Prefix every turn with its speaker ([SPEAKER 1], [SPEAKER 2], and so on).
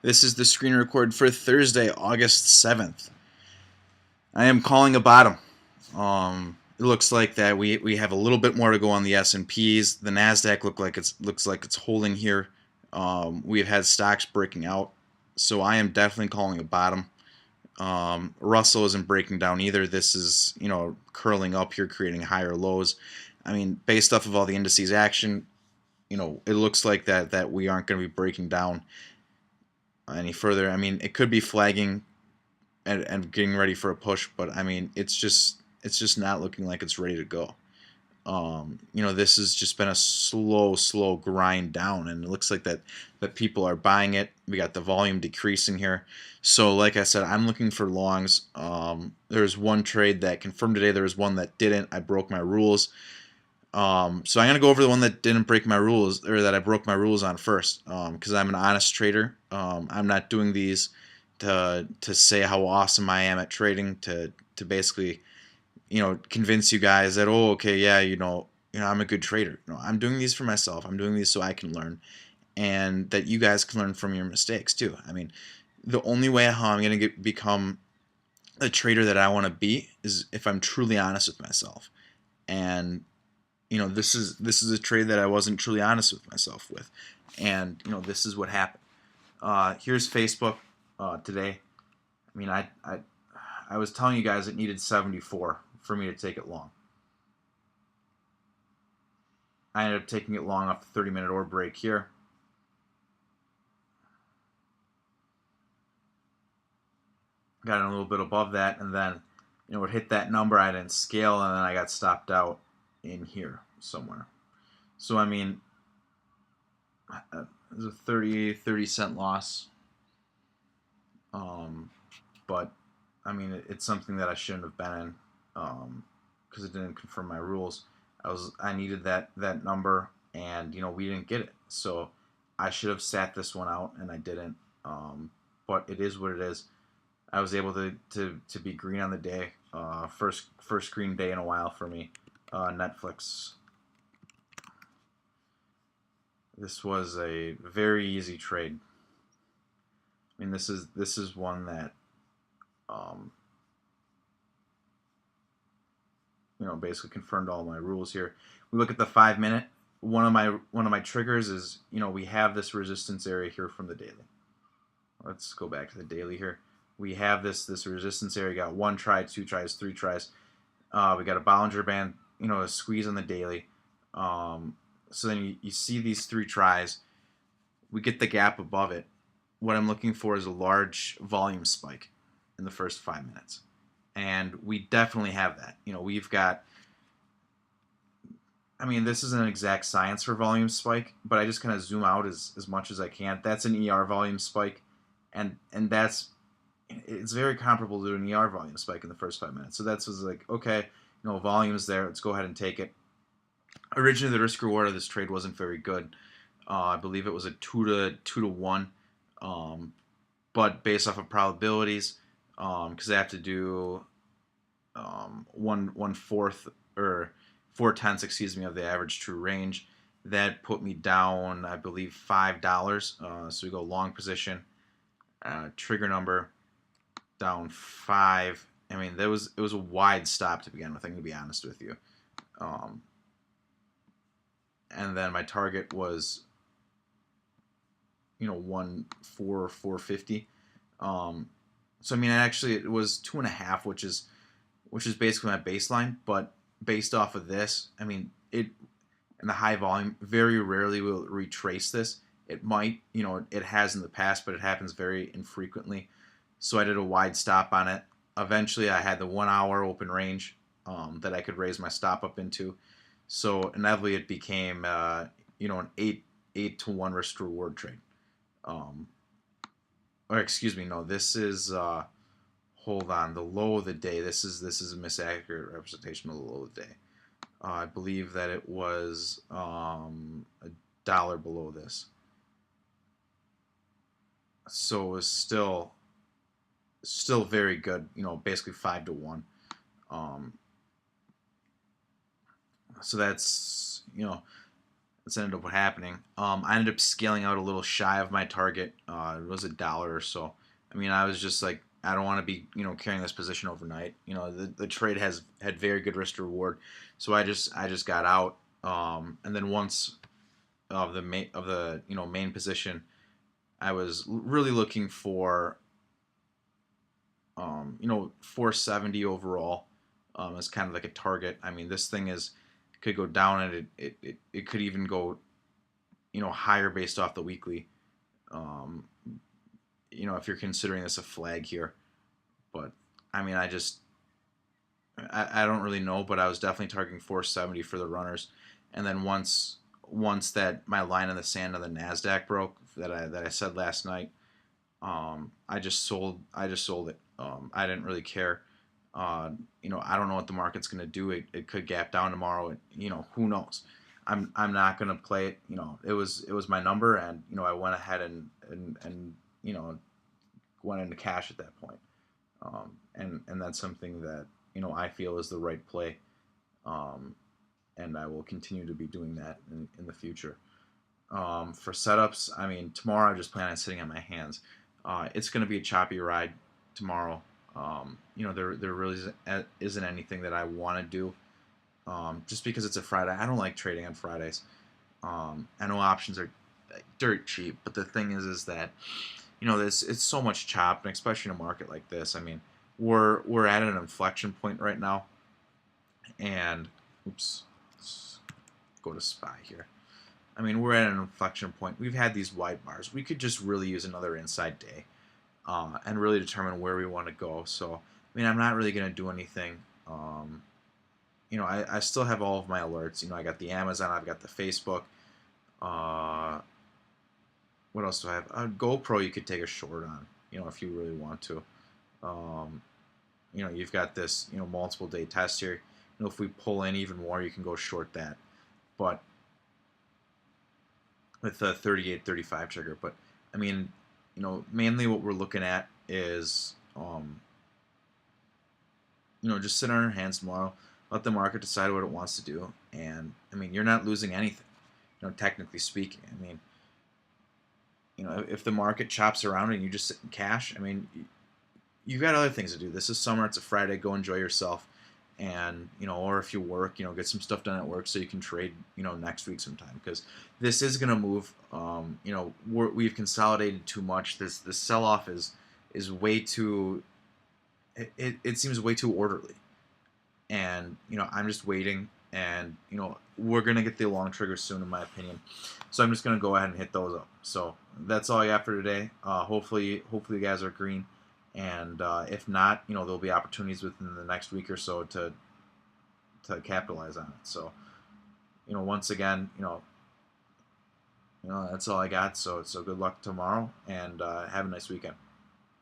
[SPEAKER 1] This is the screen record for Thursday, August 7th. I am calling a bottom. It looks like that we have a little bit more to go on the S&Ps. The Nasdaq looks like it's holding here. We've had stocks breaking out, so I am definitely calling a bottom. Russell isn't breaking down either. This is curling up here, creating higher lows. I mean, based off of all the indices action, it looks like that we aren't going to be breaking down any further. I mean, it could be flagging and getting ready for a push, but I mean, it's just not looking like it's ready to go. This has just been a slow grind down, and it looks like that people are buying it. We got the volume decreasing here, so like I said, I'm looking for longs. There's one trade that confirmed today. There was one that didn't. I broke my rules. So I'm gonna go over the one that didn't break my rules, or that I broke my rules on first, because I'm an honest trader. I'm not doing these to say how awesome I am at trading, to basically convince you guys that, oh, okay, yeah, I'm a good trader. I'm doing these for myself. I'm doing these so I can learn, and that you guys can learn from your mistakes too. I mean, the only way how I'm gonna become a trader that I want to be is if I'm truly honest with myself. And this is a trade that I wasn't truly honest with myself with, and this is what happened. Here's Facebook today. I mean, I was telling you guys it needed 74 for me to take it long. I ended up taking it long off the 30-minute order break here. Got a little bit above that, and then it hit that number. I didn't scale, and then I got stopped out in here somewhere. So I mean, it was a 30 cent loss. But I mean, it's something that I shouldn't have been in, because it didn't confirm my rules. I needed that number, and we didn't get it. So I should have sat this one out, and I didn't. But it is what it is. I was able to be green on the day. First green day in a while for me. Netflix. This was a very easy trade. I mean, this is one that um, basically confirmed all my rules here. We look at the 5 minute. One of my triggers is we have this resistance area here from the daily. Let's go back to the daily here. We have this resistance area. Got one try, two tries, three tries. We got a Bollinger Band, a squeeze on the daily. So then you see these three tries. We get the gap above it. What I'm looking for is a large volume spike in the first 5 minutes. And we definitely have that. We've got, I mean, this isn't an exact science for volume spike, but I just kind of zoom out as much as I can. That's an ER volume spike, and it's very comparable to an ER volume spike in the first 5 minutes. So that's was like, okay, volume's there. Let's go ahead and take it. Originally, the risk reward of this trade wasn't very good. I believe it was a 2 to 1, but based off of probabilities, because I have to do one fourth or 4/10, excuse me, of the average true range. That put me down, I believe, $5. So we go long position, trigger number down 5. I mean, it was a wide stop to begin with. I'm gonna be honest with you. Um, and then my target was 450. So I mean, actually, it was 2.5, which is basically my baseline. But based off of this, I mean, it in the high volume very rarely will it retrace this. It might, it has in the past, but it happens very infrequently. So I did a wide stop on it. Eventually, I had the 1 hour open range that I could raise my stop up into. So inevitably, it became an 8 to 1 risk reward trade. Um, or excuse me, no, this is hold on, the low of the day. This is a misaccurate representation of the low of the day. I believe that it was $1 below this, so it was still very good. Basically 5 to 1. Um, so that's That's ended up happening. I ended up scaling out a little shy of my target. It was $1 or so. I mean, I was just like, I don't want to be, carrying this position overnight. The trade has had very good risk to reward, so I just got out. And then once of the main position, I was really looking for 470 overall, as kind of like a target. I mean, this thing is could go down, and it could even go higher based off the weekly. Um, if you're considering this a flag here, but I mean, I don't really know, but I was definitely targeting 470 for the runners, and then once that my line in the sand on the Nasdaq broke that I said last night, I just sold it. I didn't really care. I don't know what the market's going to do. It could gap down tomorrow. Who knows? I'm not going to play it. It was my number, and I went ahead and went into cash at that point. And that's something that I feel is the right play. Um, and I will continue to be doing that in the future. For setups, I mean, tomorrow I just plan on sitting on my hands. It's going to be a choppy ride tomorrow. There really isn't anything that I want to do. Just because it's a Friday, I don't like trading on Fridays. I know options are dirt cheap, but the thing is that this it's so much chop, and especially in a market like this. I mean, we're at an inflection point right now, and oops, let's go to SPY here. I mean, we're at an inflection point. We've had these wide bars. We could just really use another inside day, and really determine where we want to go. So, I mean, I'm not really going to do anything. I still have all of my alerts. I got the Amazon, I've got the Facebook. Uh, what else do I have? GoPro, you could take a short on, if you really want to. Um, you've got this, multiple day test here. If we pull in even more, you can go short that. But with the 38-35 trigger. But I mean, mainly what we're looking at is, just sit on our hands tomorrow, let the market decide what it wants to do, and I mean, you're not losing anything, technically speaking. I mean, if the market chops around and you just sit in cash, I mean, you've got other things to do. This is summer. It's a Friday. Go enjoy yourself. And, or if you work, get some stuff done at work so you can trade, next week sometime. Because this is going to move. We've consolidated too much. This sell-off is way too, it seems way too orderly. And, I'm just waiting. And, we're going to get the long trigger soon, in my opinion. So I'm just going to go ahead and hit those up. So that's all I got for today. Hopefully you guys are green. And if not, there'll be opportunities within the next week or so to capitalize on it. So, once again, that's all I got. So good luck tomorrow, and have a nice weekend.